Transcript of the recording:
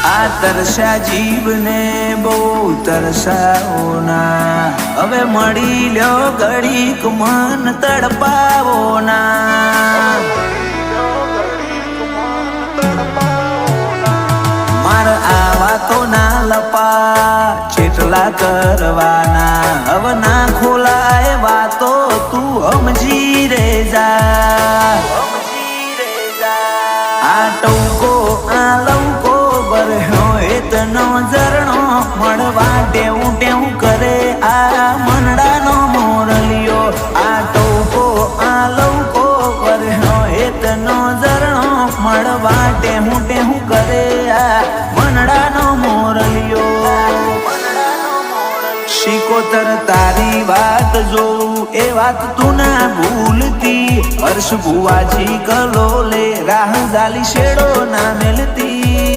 આ તરસ્યા જીવને બહુ તરસાવો ના, હવે મળી લ્યો ઘડીક મન તડપાવો ના. માર આવા તો ના લપા જેટલા કરવાના, હવે ના ખોલાય વાતો તું સમજી રે જા. આ ટૌકો આ લૌકો બરહ્યો એતનો ઝરણો, મળવા ટેવું ટેવું કરે આ મનડાનો મોરલિયો. આ ટૌકો આ લૌકો બરહ્યો એતનો ઝરણો, મળવા ટેવું ટેવું કરે આ મનડાનો મોરલિયો. શિકોતર તારી વાત જોઉં એ વાત તું ના ભૂલતી, હર્ષ ભુવાજી કલોલે રાહ જાલી શેડો ના મેલતી.